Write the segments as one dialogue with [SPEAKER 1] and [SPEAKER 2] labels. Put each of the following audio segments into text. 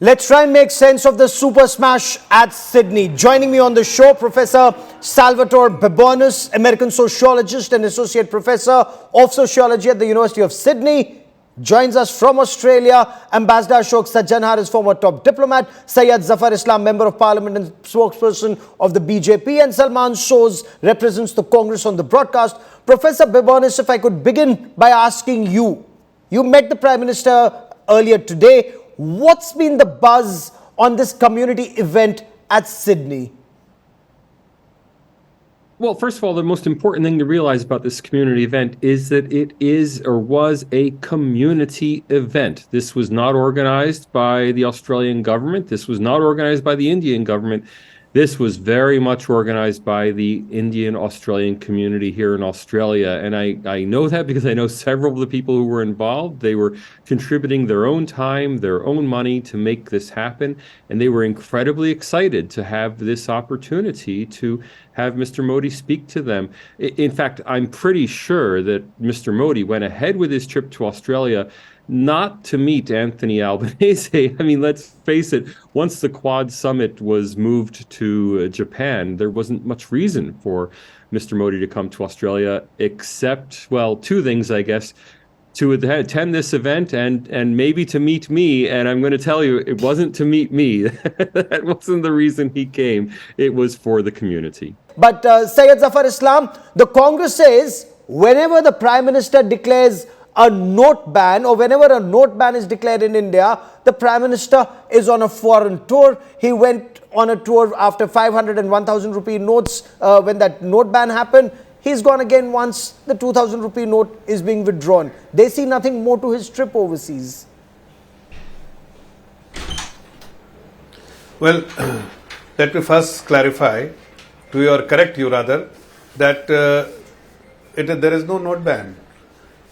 [SPEAKER 1] Let's try and make sense of the super smash at Sydney. Joining me on the show, Professor Salvatore Babonis, American sociologist and associate professor of sociology at the University of Sydney. Joins us from Australia, Ambassador Ashok Sajjanhar is former top diplomat, Syed Zafar Islam, member of parliament and spokesperson of the BJP, and Salman Soz represents the Congress on the broadcast. Professor Babonis, if I could begin by asking you, you met the Prime Minister earlier today. What's been the buzz on this community event at Sydney?
[SPEAKER 2] Well, first of all, the most important thing to realize about this community event is that it is or was a community event. This was not organized by the Australian government. This was not organized by the Indian government. This was very much organized by the Indian-Australian community here in Australia. And I know that because I know several of the people who were involved. They were contributing their own time, their own money to make this happen. And they were incredibly excited to have this opportunity to have Mr. Modi speak to them. In fact, I'm pretty sure that Mr. Modi went ahead with his trip to Australia not to meet Anthony Albanese. I mean, let's face it, once the Quad summit was moved to Japan, there wasn't much reason for Mr. Modi to come to Australia, except, well, two things, I guess, to attend this event and maybe to meet me. And I'm going to tell you, it wasn't to meet me. That wasn't the reason he came. It was for the community.
[SPEAKER 1] But Syed Zafar Islam, the Congress says whenever the Prime Minister declares a note ban, or whenever a note ban is declared in India, the Prime Minister is on a foreign tour. He went on a tour after 500 and 1,000 rupee notes when that note ban happened. He's gone again once the 2,000 rupee note is being withdrawn. They see nothing more to his trip overseas.
[SPEAKER 3] Well, let me first clarify, that there is no note ban.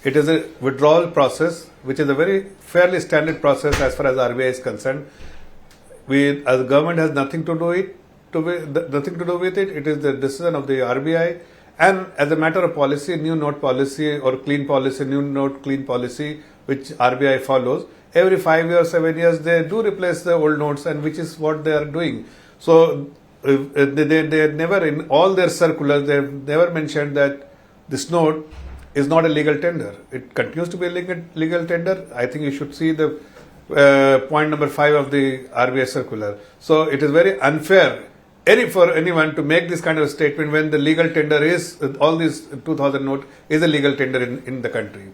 [SPEAKER 3] It is a withdrawal process, which is a very fairly standard process as far as RBI is concerned. We, as the government, has nothing to do with it. It is the decision of the RBI. And as a matter of policy, new note policy or clean policy, new note clean policy, which RBI follows, every 5 years, 7 years, they do replace the old notes, and which is what they are doing. So they never, in all their circulars, they have never mentioned that this note is not a legal tender. It continues to be a legal tender. I think you should see the point number 5 of the RBI circular. So it is very unfair for anyone to make this kind of statement when the legal tender is, all these 2,000 note is a legal tender in the country.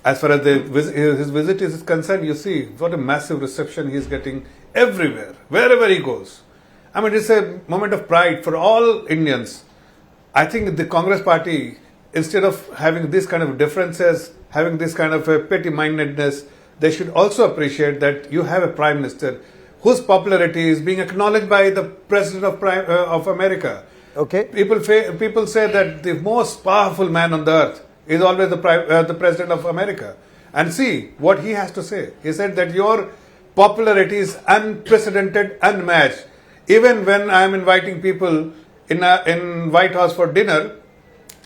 [SPEAKER 3] As far as his visit is concerned, you see what a massive reception he is getting everywhere, wherever he goes. I mean, it's a moment of pride for all Indians. I think the Congress party, instead of having this kind of differences, having this kind of petty-mindedness, they should also appreciate that you have a Prime Minister whose popularity is being acknowledged by the President of America.
[SPEAKER 1] Okay.
[SPEAKER 3] People say that the most powerful man on the earth is always the President of America. And see what he has to say. He said that your popularity is unprecedented, unmatched. Even when I am inviting people in White House for dinner,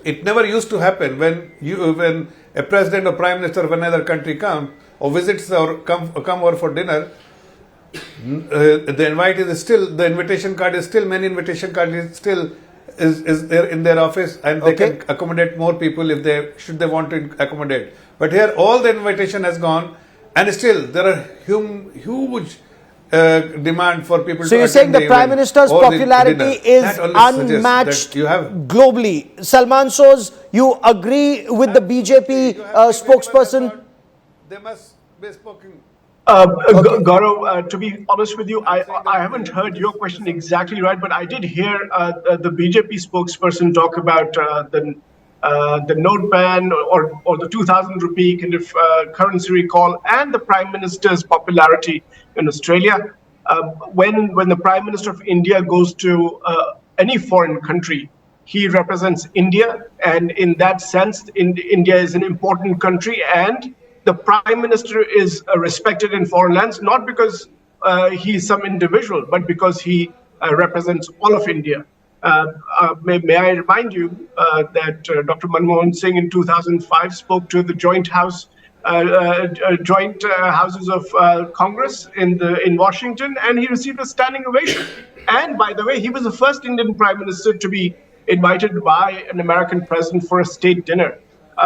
[SPEAKER 3] it never used to happen when a president or prime minister of another country come or visits or come over for dinner. The invitation card is still there in their office, and they can accommodate more people if they want to accommodate. But here all the invitation has gone, and still there are huge demand for people.
[SPEAKER 1] So you're saying the Prime Minister's popularity is unmatched globally. Salman Soz, you agree with the BJP spokesperson?
[SPEAKER 3] They must be spoken.
[SPEAKER 4] Gaurav, to be honest with you, I haven't heard your question exactly right, but I did hear the BJP spokesperson talk about the note ban or the 2,000 rupee kind of currency recall and the Prime Minister's popularity in Australia. When the Prime Minister of India goes to any foreign country, he represents India, and in that sense, India is an important country, and the Prime Minister is respected in foreign lands, not because he's some individual, but because he represents all of India. May I remind you that Dr. Manmohan Singh in 2005 spoke to the Joint House joint houses of Congress in Washington, and he received a standing ovation. And by the way, he was the first Indian Prime Minister to be invited by an American president for a state dinner.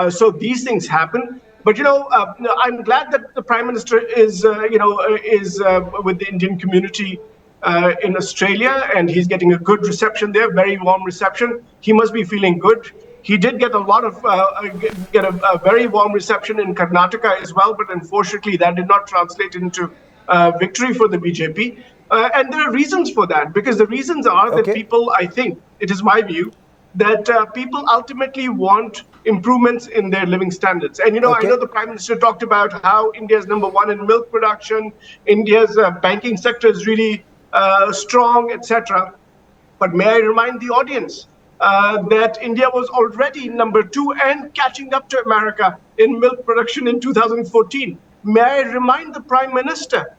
[SPEAKER 4] So these things happen. But I'm glad that the Prime Minister is with the Indian community in Australia, and he's getting a good reception there, very warm reception. He must be feeling good. He did get a very warm reception in Karnataka as well, but unfortunately that did not translate into victory for the BJP. And there are reasons for that, because the reasons are that people, I think, it is my view, that people ultimately want improvements in their living standards. And, I know the Prime Minister talked about how India is #1 in milk production, India's banking sector is really strong, etc. But may I remind the audience that India was already #2 and catching up to America in milk production in 2014. May I remind the Prime Minister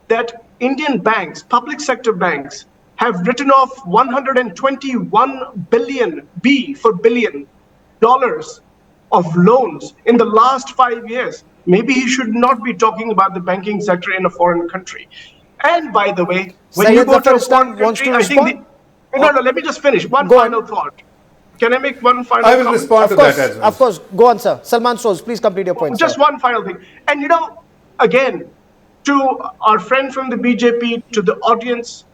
[SPEAKER 4] that Indian banks, public sector banks, have written off $121 billion, B for billion, dollars of loans in the last 5 years. Maybe he should not be talking about the banking sector in a foreign country. And by the way, when you go to a foreign country, I think no, let me just finish. One final thought. Can I make one final
[SPEAKER 3] I will respond to that as well.
[SPEAKER 1] Of course. Go on, sir. Salman Soz, please complete your point,
[SPEAKER 4] Just
[SPEAKER 1] sir.
[SPEAKER 4] one final thing. And again, to our friend from the BJP, to the audience,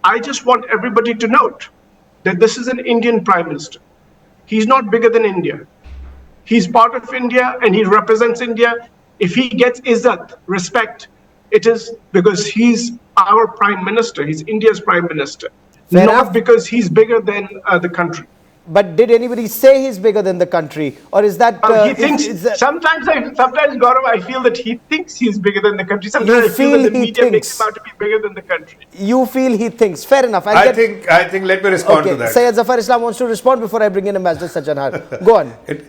[SPEAKER 4] I just want everybody to note that this is an Indian Prime Minister. He's not bigger than India. He's part of India and he represents India. If he gets izzat, respect, it is because he's our Prime Minister. He's India's Prime Minister.
[SPEAKER 1] Fair
[SPEAKER 4] not
[SPEAKER 1] enough.
[SPEAKER 4] because he's bigger than the country.
[SPEAKER 1] But did anybody say he's bigger than the country? Or is that...
[SPEAKER 4] He thinks, sometimes Gaurav, I feel that he thinks he's bigger than the country. Sometimes I feel that the media makes him out to be bigger than the country.
[SPEAKER 1] You feel he thinks. Fair enough.
[SPEAKER 3] I think, let me respond to that.
[SPEAKER 1] Syed Zafar Islam wants to respond before I bring in Ambassador Sajjanhar. Go on.
[SPEAKER 3] It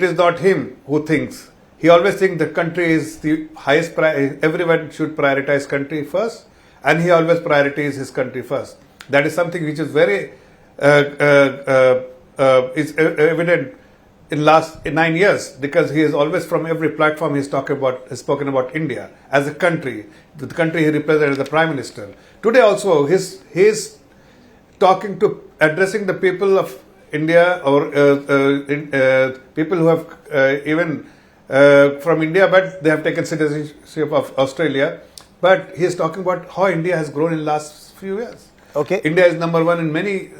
[SPEAKER 3] is not him who thinks. He always thinks the country is the highest priority. Everyone should prioritize country first, and he always prioritizes his country first. That is something which is very is evident in last 9 years, because he is always, from every platform he's spoken about India as a country, the country he represents as the Prime Minister. Today also he's addressing the people of India, or people who have even from India, but they have taken citizenship of Australia. But he is talking about how India has grown in last few years. India is #1 in many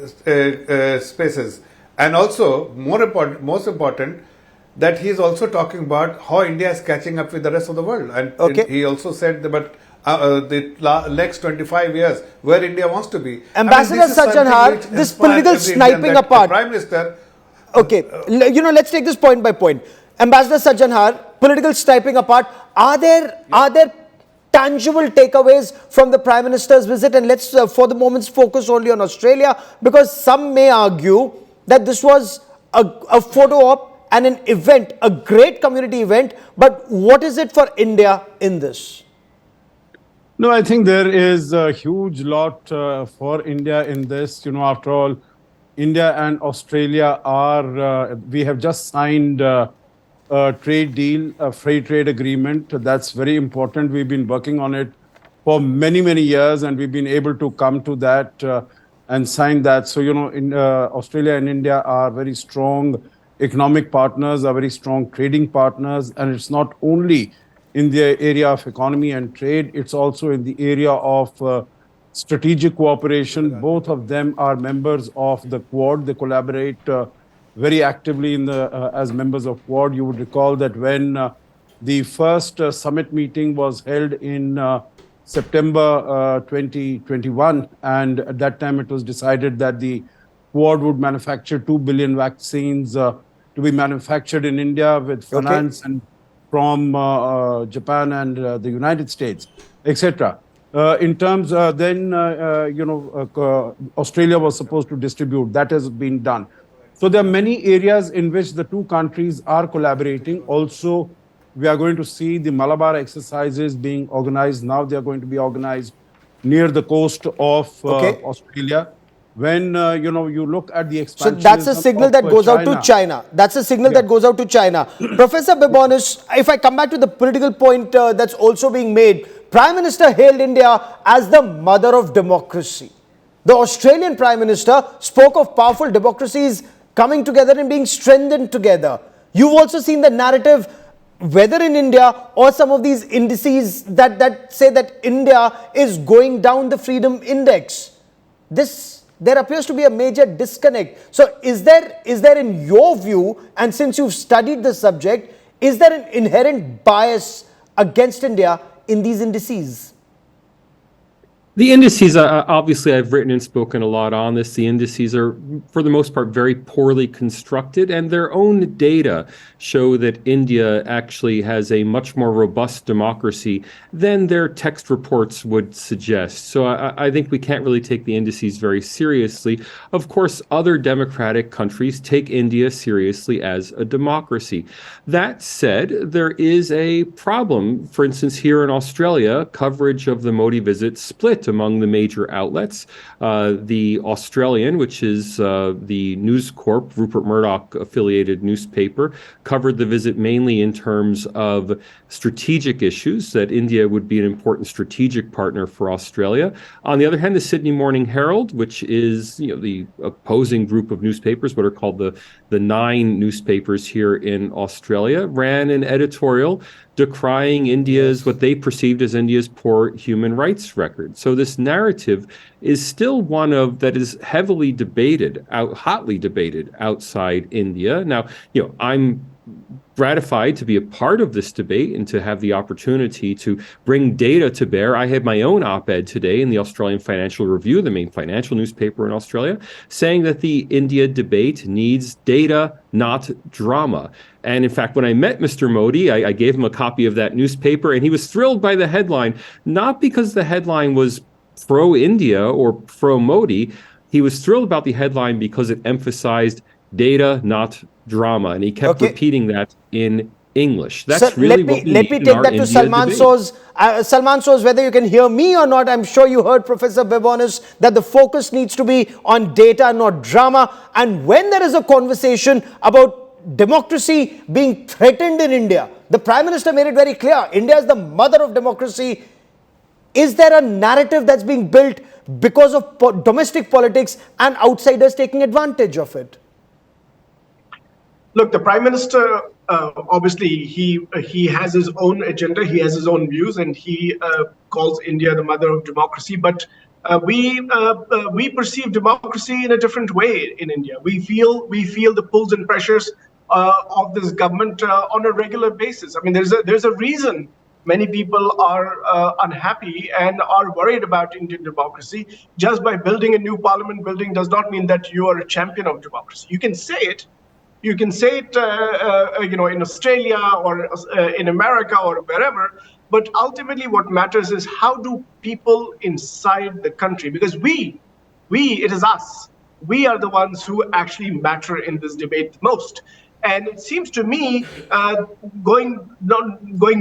[SPEAKER 3] spaces, and also most important, that he is also talking about how India is catching up with the rest of the world. And he also said about the next 25 years where India wants to be.
[SPEAKER 1] Ambassador Sajjanhar, this political sniping apart.
[SPEAKER 3] Prime Minister.
[SPEAKER 1] Let's take this point by point. Ambassador Sajjanhar, political sniping apart, are there tangible takeaways from the Prime Minister's visit? And let's, for the moment, focus only on Australia, because some may argue that this was a photo op and an event, a great community event. But what is it for India in this?
[SPEAKER 5] No, I think there is a huge lot for India in this. After all, India and Australia we have just signed a trade deal, a free trade agreement. That's very important. We've been working on it for many, many years, and we've been able to come to that and sign that. So, Australia and India are very strong economic partners, are very strong trading partners. And it's not only in the area of economy and trade, it's also in the area of strategic cooperation. Both of them are members of the Quad. They collaborate very actively as members of Quad. You would recall that when the first summit meeting was held in September 2021, and at that time it was decided that the Quad would manufacture 2 billion vaccines to be manufactured in India with finance and from Japan and the United States, etc. In terms, then, Australia was supposed to distribute. That has been done. So there are many areas in which the two countries are collaborating. Also, we are going to see the Malabar exercises being organized. Now they are going to be organized near the coast of Australia. when you look at the
[SPEAKER 1] So
[SPEAKER 5] expansion.
[SPEAKER 1] that's a signal that goes out to China. That's a signal that goes out to China. Professor Bebonis, if I come back to the political point that's also being made, Prime Minister hailed India as the mother of democracy. The Australian Prime Minister spoke of powerful democracies coming together and being strengthened together. You've also seen the narrative, whether in India or some of these indices that say that India is going down the freedom index. There appears to be a major disconnect. So is there in your view, and since you've studied the subject, is there an inherent bias against India in these indices?
[SPEAKER 2] The indices, obviously, I've written and spoken a lot on this. The indices are, for the most part, very poorly constructed, and their own data show that India actually has a much more robust democracy than their text reports would suggest. So I think we can't really take the indices very seriously. Of course, other democratic countries take India seriously as a democracy. That said, there is a problem. For instance, here in Australia, coverage of the Modi visit split among the major outlets. The Australian, which is the News Corp, Rupert Murdoch affiliated newspaper, covered the visit mainly in terms of strategic issues, that India would be an important strategic partner for Australia. On the other hand, the Sydney Morning Herald, which is the opposing group of newspapers, what are called the 9 newspapers here in Australia, ran an editorial decrying India's, what they perceived as India's poor human rights record. So this narrative is still one that is heavily debated, hotly debated outside India. Now, I'm gratified to be a part of this debate and to have the opportunity to bring data to bear. I had my own op-ed today in the Australian Financial Review, the main financial newspaper in Australia, saying that the India debate needs data, not drama. And in fact, when I met Mr. Modi, I gave him a copy of that newspaper, and he was thrilled by the headline, not because the headline was pro-India or pro-Modi. He was thrilled about the headline because it emphasized data, not drama. And he kept repeating that in English. That's really what we
[SPEAKER 1] let me take that to Salman Soz. Salman Soz, whether you can hear me or not, I'm sure you heard Professor Bebonis that the focus needs to be on data, not drama. And when there is a conversation about democracy being threatened in India, the Prime Minister made it very clear, India is the mother of democracy. Is there a narrative that's being built because of domestic politics and outsiders taking advantage of it?
[SPEAKER 4] Look, the Prime Minister, obviously, he has his own agenda, he has his own views, and he calls India the mother of democracy. But we perceive democracy in a different way in India. We feel the pulls and pressures of this government on a regular basis. I mean, there's a reason many people are unhappy and are worried about Indian democracy. Just by building a new parliament building does not mean that you are a champion of democracy. You can say it. You can say it, in Australia or in America or wherever. But ultimately, what matters is how do people inside the country, because it is us. We are the ones who actually matter in this debate the most. And it seems to me, going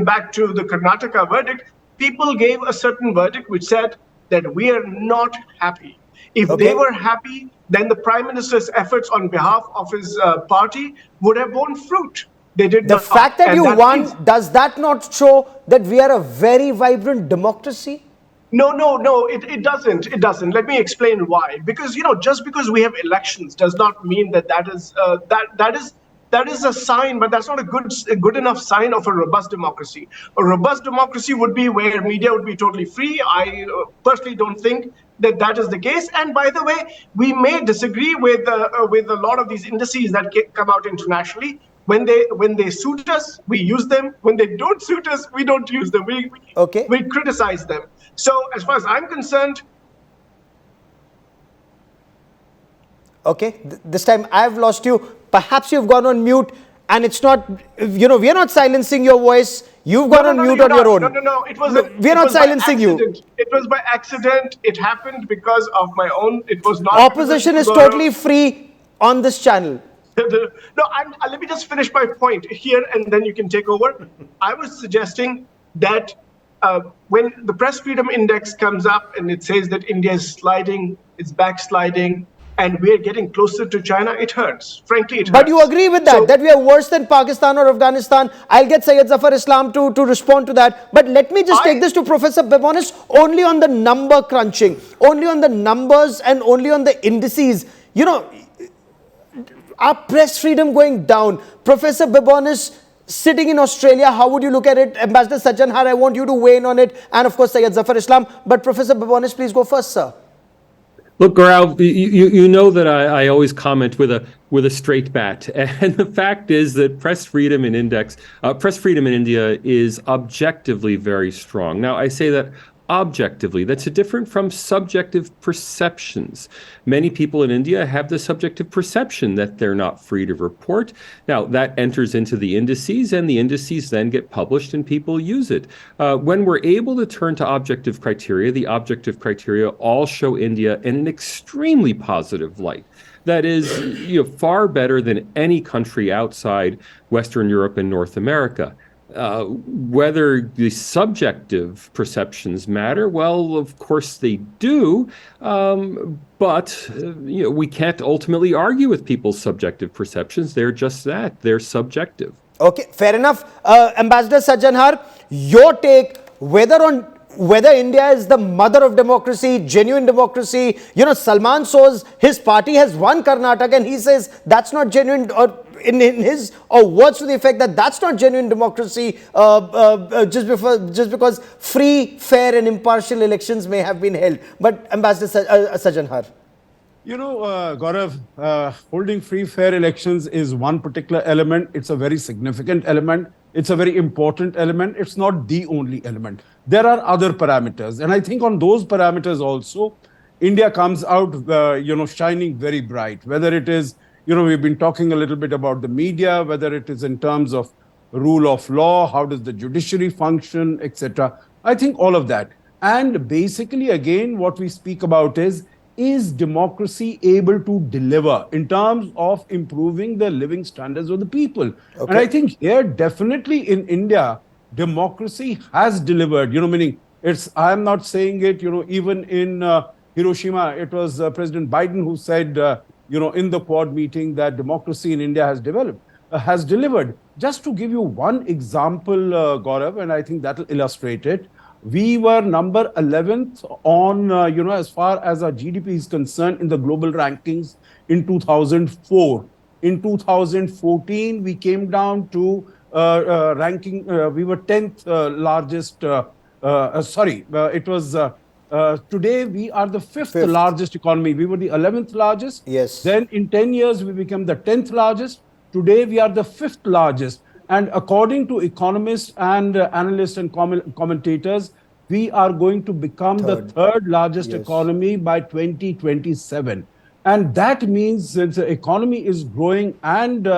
[SPEAKER 4] back to the Karnataka verdict, people gave a certain verdict which said that we are not happy. If they were happy, then the Prime Minister's efforts on behalf of his party would have borne fruit. They did not.
[SPEAKER 1] The fact that you won, does that not show that we are a very vibrant democracy?
[SPEAKER 4] No, it doesn't. It doesn't. Let me explain why. Because, just because we have elections does not mean that is a sign, but that's not a good enough sign of a robust democracy. A robust democracy would be where media would be totally free. I personally don't think that is the case. And by the way, we may disagree with a lot of these indices that come out internationally. When they suit us, we use them. When they don't suit us, we don't use them. We criticize them. So as far as I'm concerned.
[SPEAKER 1] Okay, this time I've lost you. Perhaps you've gone on mute, and it's not, we are not silencing your voice. You've gone on mute on your own.
[SPEAKER 4] No.
[SPEAKER 1] We are not silencing you.
[SPEAKER 4] It was by accident. It happened because of my own. It was not.
[SPEAKER 1] Opposition is totally free on this channel.
[SPEAKER 4] No, let me just finish my point here, and then you can take over. I was suggesting that when the press freedom index comes up and it says that India is sliding, it's backsliding, and we're getting closer to China, it hurts. Frankly, it hurts.
[SPEAKER 1] But you agree with that,
[SPEAKER 4] So,
[SPEAKER 1] that we are worse than Pakistan or Afghanistan? I'll get Syed Zafar Islam to respond to that. But let me just take this to Professor Bebonis only on the number crunching, only on the numbers and only on the indices. You know, our press freedom going down. Professor Bebonis, sitting in Australia, how would you look at it? Ambassador Sajjanhar, I want you to weigh in on it. And of course, Syed Zafar Islam. But Professor Bebonis, please go first, sir.
[SPEAKER 2] Look, Gaurav, you know that I always comment with a straight bat, and the fact is that press freedom in India is objectively very strong. Now, I say that objectively. That's different from subjective perceptions. Many people in India have the subjective perception that they're not free to report. Now, that enters into the indices, and the indices then get published and people use it. When we're able to turn to objective criteria, the objective criteria all show India in an extremely positive light. That is, far better than any country outside Western Europe and North America. Whether the subjective perceptions matter, well, of course they do, but we can't ultimately argue with people's subjective perceptions. They're just that. They're subjective.
[SPEAKER 1] Okay, fair enough. Ambassador Sajjanhar, your take, whether India is the mother of democracy, genuine democracy. Salman Soz, his party has won Karnataka, and he says that's not genuine, or in his words to the effect that that's not genuine democracy, just because free, fair and impartial elections may have been held. But Ambassador Sajjanhar.
[SPEAKER 5] Gaurav, holding free, fair elections is one particular element. It's a very significant element. It's a very important element. It's not the only element. There are other parameters. And I think on those parameters also, India comes out, shining very bright. Whether it is, we've been talking a little bit about the media, whether it is in terms of rule of law, how does the judiciary function, etc. I think all of that. And basically, again, what we speak about is democracy able to deliver in terms of improving the living standards of the people? Okay. And I think here, definitely in India, democracy has delivered, meaning I'm not saying it, even in Hiroshima, it was President Biden who said, in the Quad meeting that democracy in India has delivered. Just to give you one example, Gaurav, and I think that will illustrate it. We were number 11th on, as far as our GDP is concerned in the global rankings in 2004. In 2014, we came down to ranking, we were 10th largest, today we are the fifth largest economy. We were the 11th largest.
[SPEAKER 1] Yes.
[SPEAKER 5] Then in 10 years, we became the 10th largest. Today, we are the 5th largest. And according to economists and analysts and commentators, we are going to become the third largest economy by 2027. And that means that the economy is growing and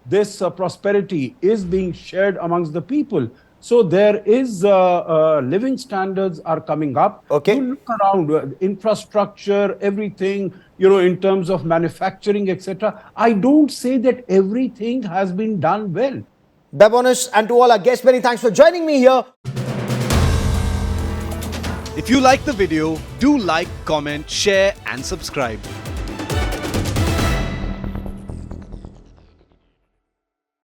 [SPEAKER 5] this prosperity is being shared amongst the people. So there is living standards are coming up.
[SPEAKER 1] Okay.
[SPEAKER 5] You look around, infrastructure, everything, in terms of manufacturing, etc. I don't say that everything has been done well.
[SPEAKER 1] Bebonis, and to all our guests, many thanks for joining me here.
[SPEAKER 6] If you like the video, do like, comment, share and subscribe.